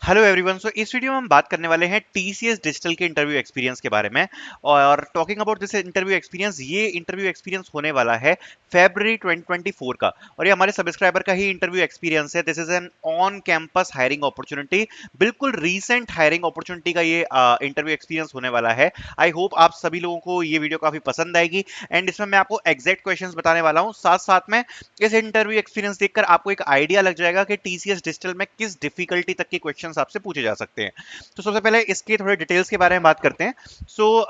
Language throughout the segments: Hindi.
Hello everyone. सो इस वीडियो में हम बात करने वाले हैं टीसीएस डिजिटल के इंटरव्यू एक्सपीरियंस के बारे में। और talking about this interview experience, ये इंटरव्यू एक्सपीरियंस होने वाला है फरवरी 2024 का, और ये हमारे सब्सक्राइबर का ही इंटरव्यू एक्सपीरियंस है। This is an on campus hiring opportunity, बिल्कुल रीसेंट हायरिंग अपॉर्चुनिटी का ये इंटरव्यू एक्सपीरियंस होने वाला है। आई होप आप सभी लोगों को ये वीडियो काफी पसंद आएगी, एंड इसमें मैं आपको एग्जैक्ट क्वेश्चंस बताने वाला हूँ। साथ साथ में इस इंटरव्यू एक्सपीरियंस देखकर आपको एक आइडिया लग जाएगा कि टीसीएस डिजिटल में किस डिफिकल्टी तक के क्वेश्चंस आपसे पूछे जा सकते हैं। तो सबसे पहले इसके थोड़े डिटेल्स के बारे में बात करते हैं। So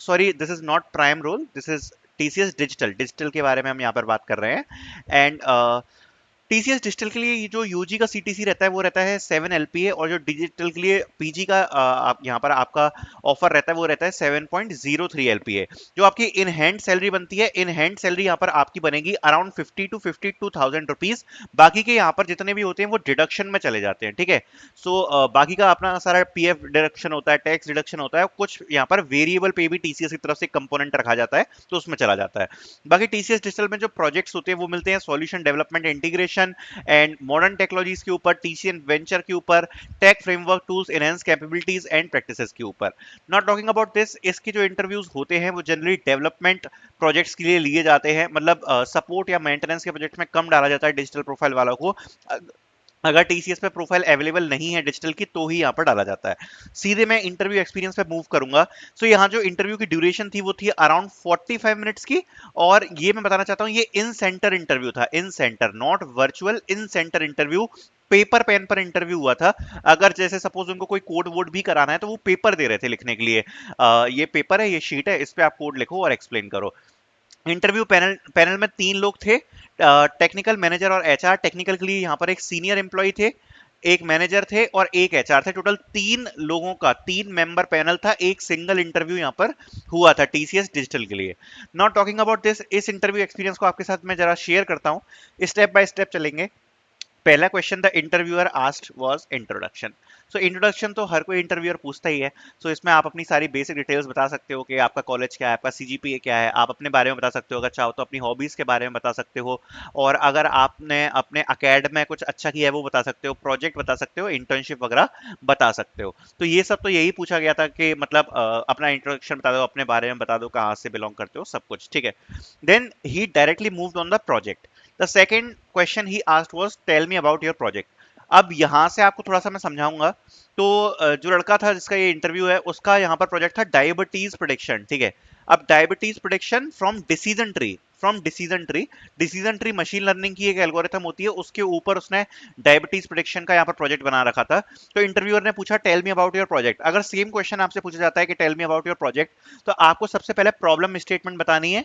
sorry, this is not prime role, this is TCS digital. Digital के बारे में हम यहाँ पर बात कर रहे हैं। एंड टीसीएस डिजिटल के लिए ये जो यूजी का सीटीसी रहता है वो रहता है 7 LPA, और जो डिजिटल के लिए पीजी का आप यहाँ पर आपका ऑफर रहता है वो रहता है 7.03 LPA। जो आपकी इन हैंड सैलरी बनती है, इन हैंड सैलरी यहाँ पर आपकी बनेगी अराउंड 50 to 52,000 रुपीज। बाकी के यहाँ पर जितने भी होते हैं वो डिडक्शन में चले जाते हैं, ठीक है। सो बाकी का अपना सारा पीएफ डिडक्शन होता है, टैक्स डिडक्शन होता है, कुछ यहाँ पर वेरिएबल पे भी टीसीएस की तरफ से कंपोनेंट रखा जाता है, तो उसमें चला जाता है। बाकी टीसीएस डिजिटल में जो प्रोजेक्ट्स होते हैं वो मिलते हैं solution development, integration and modern technologies के ऊपर, टीसीएस वेंचर के ऊपर, tech framework tools, enhance capabilities and practices के ऊपर। नॉट टॉकिंग अबाउट दिस, इसके जो इंटरव्यूज होते हैं वो जनरली डेवलपमेंट प्रोजेक्ट्स के लिए लिए जाते हैं। मतलब सपोर्ट या मेंटेनेंस के प्रोजेक्ट में कम डाला जाता है डिजिटल प्रोफाइल वालों को। अगर टीसीएस पे प्रोफाइल अवेलेबल नहीं है डिजिटल की, तो ही यहाँ पर डाला जाता है। सीधे मैं इंटरव्यू एक्सपीरियंस पे मूव करूंगा। सो यहाँ जो इंटरव्यू की ड्यूरेशन थी वो थी अराउंड 45 मिनट्स की। और ये मैं बताना चाहता हूँ, ये इन सेंटर इंटरव्यू था, in centre, not virtual, in centre interview. Paper pen पर इंटरव्यू हुआ था। अगर जैसे सपोज उनको कोई कोड वोड भी कराना है तो वो पेपर दे रहे थे लिखने के लिए। ये पेपर है, ये शीट है, इस पे आप कोड लिखो और एक्सप्लेन करो। इंटरव्यू पैनल पैनल में 3 लोग थे, टेक्निकल, मैनेजर और एचआर। टेक्निकल के लिए यहाँ पर एक सीनियर एम्प्लॉय थे, एक मैनेजर थे और एक एचआर थे। टोटल 3 लोगों का 3 मेंबर पैनल था। एक सिंगल इंटरव्यू यहाँ पर हुआ था टीसीएस डिजिटल के लिए। नॉट टॉकिंग अबाउट दिस, इस इंटरव्यू एक्सपीरियंस को आपके साथ मैं जरा शेयर करता हूँ। स्टेप बाय स्टेप चलेंगे। पहला question the interviewer asked was introduction. So introduction तो हर कोई इंटरव्यूअर पूछता ही है। सो इसमें आप अपनी सारी बेसिक डिटेल्स बता सकते हो कि आपका कॉलेज क्या है, आपका सीजीपीए क्या है, आप अपने बारे में बता सकते हो, अगर चाहो तो अपनी हॉबीज के बारे में बता सकते हो, और अगर आपने अपने अकेडमी में कुछ अच्छा किया है वो बता सकते हो, प्रोजेक्ट बता सकते हो, इंटर्नशिप वगैरह बता सकते हो। तो ये सब तो यही पूछा गया था कि मतलब अपना इंट्रोडक्शन बता दो, अपने बारे में बता दो, कहाँ से बिलोंग करते हो, सब कुछ ठीक है। Then he directly moved on the project. The second question he asked was tell me about your project. अब यहां से आपको थोड़ा सा मैं समझाऊंगा। तो जो लड़का था जिसका ये इंटरव्यू है, उसका यहाँ पर प्रोजेक्ट था डायबिटीज प्रोडिक्शन, ठीक है। अब diabetes prediction from decision tree, from decision tree. Decision tree machine learning की एक एल्गोरिथम होती है, उसके ऊपर उसने डायबिटीज प्रोडिक्शन का यहाँ पर प्रोजेक्ट बना रखा था। तो इंटरव्यूअर ने पूछा tell me about your project. अगर सेम क्वेश्चन आपसे पूछा जाता है कि tell me about your project, तो आपको सबसे पहले प्रॉब्लम स्टेटमेंट बतानी है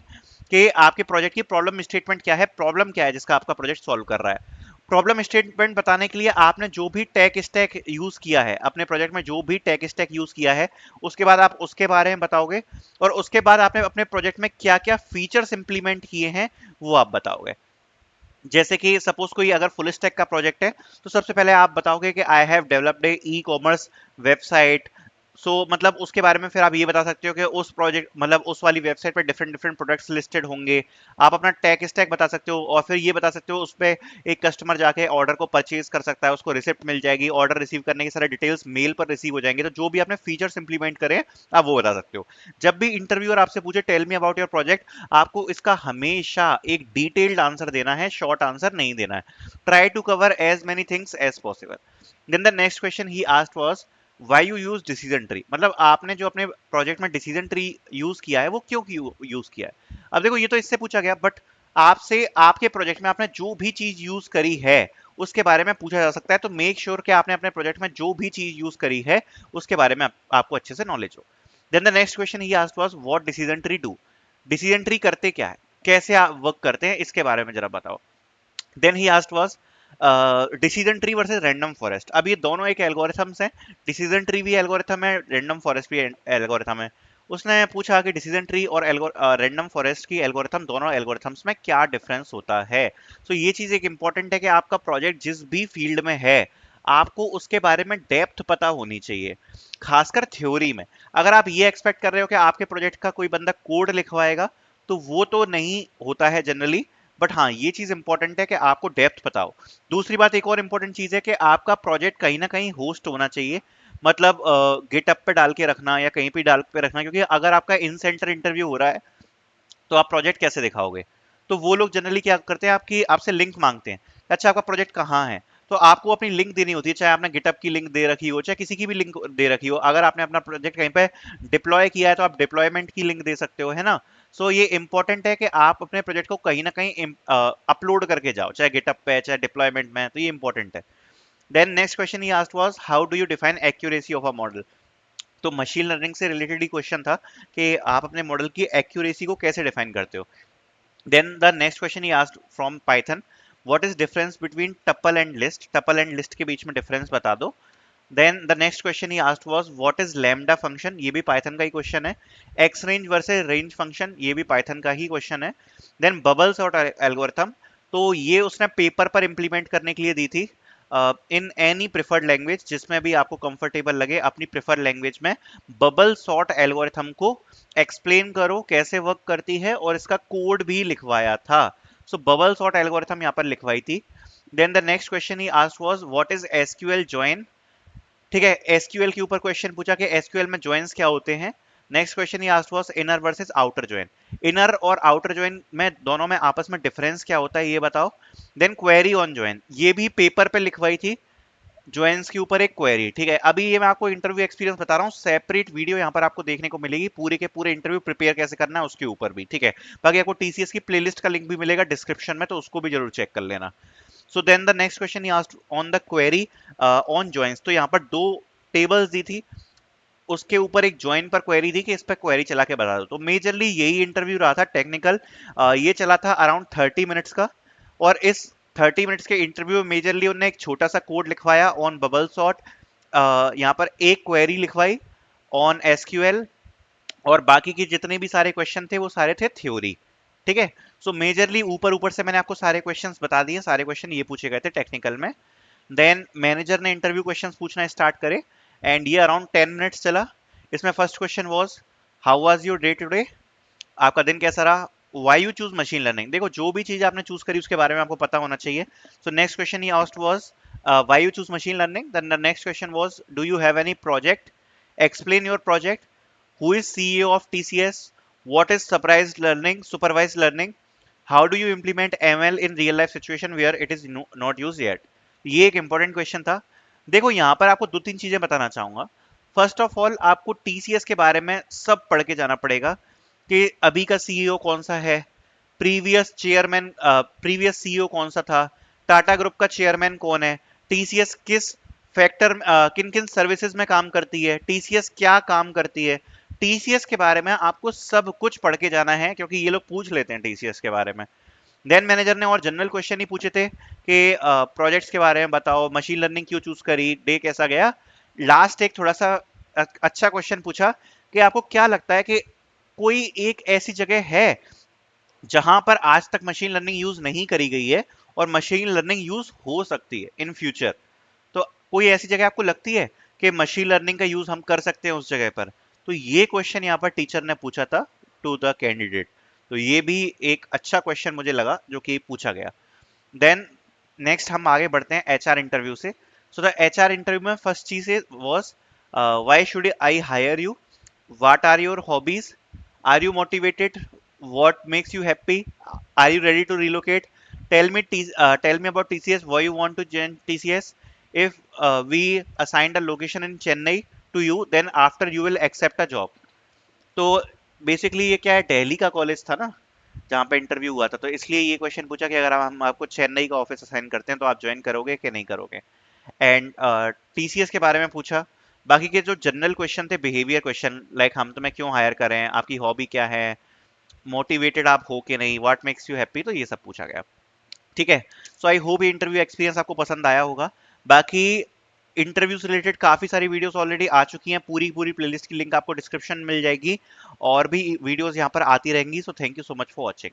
कि आपके प्रोजेक्ट की प्रॉब्लम स्टेटमेंट क्या है, प्रॉब्लम क्या है जिसका आपका प्रोजेक्ट सॉल्व कर रहा है। प्रॉब्लम स्टेटमेंट बताने के लिए आपने जो भी टेक स्टैक यूज किया है अपने प्रोजेक्ट में, जो भी टेक स्टैक यूज किया है, उसके बाद आप उसके बारे में बताओगे। और उसके बाद आपने अपने प्रोजेक्ट में क्या क्या फीचर्स इंप्लीमेंट किए हैं वो आप बताओगे। जैसे कि सपोज कोई अगर फुल स्टैक का प्रोजेक्ट है, तो सबसे पहले आप बताओगे कि I have developed a e commerce website. So मतलब उसके बारे में फिर आप ये बता सकते हो कि उस प्रोजेक्ट मतलब उस वाली वेबसाइट पर डिफरेंट डिफरेंट प्रोडक्ट्स लिस्टेड होंगे। आप अपना टेक स्टैक बता सकते हो, और फिर ये बता सकते हो उस पर एक कस्टमर जाके ऑर्डर को परचेज कर सकता है, उसको रिसिप्ट मिल जाएगी, ऑर्डर रिसीव करने के सारे डिटेल्स मेल पर रिसीव हो जाएंगे। तो जो भी आपने फीचर्स इंप्लीमेंट करें, आप वो बता सकते हो। जब भी इंटरव्यूअर आपसे पूछे tell me about your project, आपको इसका हमेशा एक डिटेल्ड आंसर देना है, शॉर्ट आंसर नहीं देना है। Try to cover as many things as possible. Then the next question he asked was why you use decision tree. मतलब आपने जो अपने प्रोजेक्ट में डिसीजन ट्री यूज किया है वो क्यों यूज किया है। अब देखो, ये तो इससे पूछा गया, बट आपसे आपके प्रोजेक्ट में आपने जो भी चीज यूज करी है उसके बारे में पूछा जा सकता है। तो मेक श्योर कि आपने अपने प्रोजेक्ट में जो भी चीज यूज करी है उसके बारे में आपको अच्छे से नॉलेज हो। Then the next question he asked was what decision tree do. Decision tree करते क्या है, कैसे आप वर्क करते हैं, इसके बारे में जरा बताओ। Then he asked was decision tree versus random forest. अब ये दोनों एक एल्गोरिथम्स हैं, डिसीजन ट्री भी एल्गोरिथम है, रैंडम फॉरेस्ट भी एल्गोरिथम है। उसने पूछा कि डिसीजन ट्री और रैंडम फॉरेस्ट की एल्गोरिथम, दोनों एल्गोरिथम्स में क्या डिफरेंस होता है। तो ये चीज एक इंपॉर्टेंट है कि आपका प्रोजेक्ट जिस भी फील्ड में है, आपको उसके बारे में डेप्थ पता होनी चाहिए, खासकर थ्योरी में। अगर आप ये एक्सपेक्ट कर रहे हो कि आपके प्रोजेक्ट का कोई बंदा कोड लिखवाएगा, तो वो तो नहीं होता है जनरली। बट हाँ ये चीज इंपॉर्टेंट है कि आपको डेप्थ बताओ। दूसरी बात एक और इंपॉर्टेंट चीज है कि आपका प्रोजेक्ट कहीं ना कहीं होस्ट होना चाहिए, मतलब गिटअप पे डाल के रखना या कहीं पे डाल के रखना, क्योंकि अगर आपका इन सेंटर इंटरव्यू हो रहा है तो आप प्रोजेक्ट कैसे दिखाओगे। तो वो लोग जनरली क्या करते हैं, आपकी आपसे लिंक मांगते हैं, अच्छा आपका प्रोजेक्ट कहाँ है, तो आपको अपनी लिंक देनी होती है, चाहे आपने गिटअप की लिंक दे रखी हो चाहे किसी की भी लिंक दे रखी हो। अगर आपने अपना प्रोजेक्ट कहीं पे डिप्लॉय किया है तो आप डिप्लॉयमेंट की लिंक दे सकते हो, है ना। सो ये इंपॉर्टेंट है कि आप अपने प्रोजेक्ट को कहीं ना कहीं अपलोड करके जाओ, चाहे गिटअप पे चाहे डिप्लॉयमेंट में, तो ये इंपॉर्टेंट है। Then next question he asked was how do you define accuracy of a model. तो मशीन लर्निंग से रिलेटेड ही क्वेश्चन था कि आप अपने मॉडल की एक्यूरेसी को कैसे डिफाइन करते हो। Then the next question he asked from Python, what is difference between tuple and list? Tuple and list के बीच में difference बता दो। Then the next question he asked was what is lambda function? ये भी Python का ही question है। X range versus range function ये भी Python का ही question है। Then bubble sort algorithm, तो ये उसने पेपर पर implement करने के लिए दी थी। इन एनी प्रिफर्ड लैंग्वेज, जिसमें भी आपको कंफर्टेबल लगे अपनी प्रिफर्ड लैंग्वेज में बबल सॉर्ट एल्गोरिथम को एक्सप्लेन करो कैसे वर्क करती है, और इसका कोड भी लिखवाया था। सो बबल सॉर्ट एल्गोरिथम यहाँ पर लिखवाई थी। Then the next question he asked was what is SQL join. ठीक है, एसक्यूएल के ऊपर क्वेश्चन पूछा कि एसक्यूएल में जॉइंस क्या होते हैं। Next question he asked was inner versus outer join. Inner और आउटर जॉइन में दोनों में आपस में डिफरेंस क्या होता है ये बताओ। देन क्वेरी ऑन जॉइन, ये भी पेपर पे लिखवाई थी, ज्वाइंस के ऊपर एक क्वेरी। ठीक है, अभी ये मैं आपको इंटरव्यू एक्सपीरियंस बता रहा हूँ, सेपरेट वीडियो यहाँ पर आपको देखने को मिलेगी पूरे के पूरे इंटरव्यू प्रिपेयर कैसे करना है उसके ऊपर भी। ठीक है, बाकी आपको टीसीएस की प्लेलिस्ट का लिंक भी मिलेगा डिस्क्रिप्शन में, तो उसको भी जरूर चेक कर लेना। So then the next question he asked on the query on joins, तो यहाँ पर दो टेबल्स दी थी, उसके ऊपर एक ज्वाइन पर क्वेरी थी कि इस पर क्वेरी चला के बता दो। तो मेजरली यही इंटरव्यू रहा था टेक्निकल। ये चला था अराउंड 30 मिनट्स का, और इस 30 मिनट्स के इंटरव्यू में मेजरली उन्होंने एक छोटा सा कोड लिखवाया ऑन बबल सॉर्ट, यहाँ पर एक क्वेरी लिखवाई ऑन एसक्यूएल, और बाकी के जितने भी सारे क्वेश्चन थे वो सारे थे थ्योरी। ठीक है, सो मेजरली ऊपर ऊपर से मैंने आपको सारे क्वेश्चंस बता दिए, सारे क्वेश्चन ये पूछे गए थे टेक्निकल में। देन मैनेजर ने इंटरव्यू क्वेश्चंस पूछना स्टार्ट करे, एंड ये अराउंड 10 मिनट्स चला। इसमें first question was how was your day today, आपका दिन कैसा रहा। Why you choose machine learning, देखो जो भी चीज आपने चूज करी उसके बारे में आपको पता होना चाहिए। So next question he asked was why you choose machine learning. Then the next question was do you have any project, explain your project, who is CEO of TCS, what is supervised learning, how do you implement ML in real life situation where it is not used yet। ये एक इंपॉर्टेंट क्वेश्चन था। देखो यहाँ पर आपको दो तीन चीजें बताना चाहूंगा। फर्स्ट ऑफ ऑल आपको टीसीएस के बारे में सब पढ़ के जाना पड़ेगा कि अभी का सीईओ कौन सा है, प्रीवियस सीईओ कौन सा था, टाटा ग्रुप का चेयरमैन कौन है, टीसीएस किस फैक्टर किन किन सर्विसेज में काम करती है, टीसीएस क्या काम करती है। टीसीएस के बारे में आपको सब कुछ पढ़ के जाना है, क्योंकि ये लोग पूछ लेते हैं टीसीएस के बारे में। देन मैनेजर ने और जनरल क्वेश्चन ही पूछे थे कि प्रोजेक्ट्स के बारे में बताओ, मशीन लर्निंग क्यों चूज करी, डे कैसा गया। लास्ट एक थोड़ा सा अच्छा क्वेश्चन पूछा कि आपको क्या लगता है कि कोई एक ऐसी जगह है जहां पर आज तक मशीन लर्निंग यूज नहीं करी गई है और मशीन लर्निंग यूज हो सकती है इन फ्यूचर। तो कोई ऐसी जगह आपको लगती है कि मशीन लर्निंग का यूज हम कर सकते हैं उस जगह पर। तो ये क्वेश्चन यहाँ पर टीचर ने पूछा था टू द कैंडिडेट। तो ये भी एक अच्छा क्वेश्चन मुझे लगा जो कि पूछा गया। देन नेक्स्ट हम आगे बढ़ते हैं एचआर इंटरव्यू से। सो द एचआर इंटरव्यू में फर्स्ट चीज was why should I hire you, what are your hobbies, are you motivated, what makes you happy, are you ready to relocate, tell me about TCS, why you want to join TCS, if we assigned a location in Chennai to you, then after you will accept a job। तो बेसिकली ये क्या है, दिल्ली का कॉलेज था ना जहाँ पे इंटरव्यू हुआ था, तो इसलिए ये क्वेश्चन पूछा कि अगर हम आपको चेन्नई का ऑफिस असाइन करते हैं तो आप ज्वाइन करोगे कि नहीं करोगे। एंड टीसीएस के बारे में पूछा। बाकी के जो जनरल क्वेश्चन थे, बिहेवियर क्वेश्चन, लाइक हम तुम्हें क्यों हायर करें, आपकी हॉबी क्या है, मोटिवेटेड आप हो कि नहीं, व्हाट मेक्स यू हैप्पी, तो ये सब पूछा गया। ठीक है, सो आई होप ये इंटरव्यू एक्सपीरियंस आपको पसंद आया होगा। बाकी इंटरव्यू से रिलेटेड काफी सारी वीडियोस ऑलरेडी आ चुकी हैं, पूरी पूरी प्लेलिस्ट की लिंक आपको डिस्क्रिप्शन में मिल जाएगी, और भी वीडियोस यहाँ पर आती रहेंगी। So thank you so much for watching.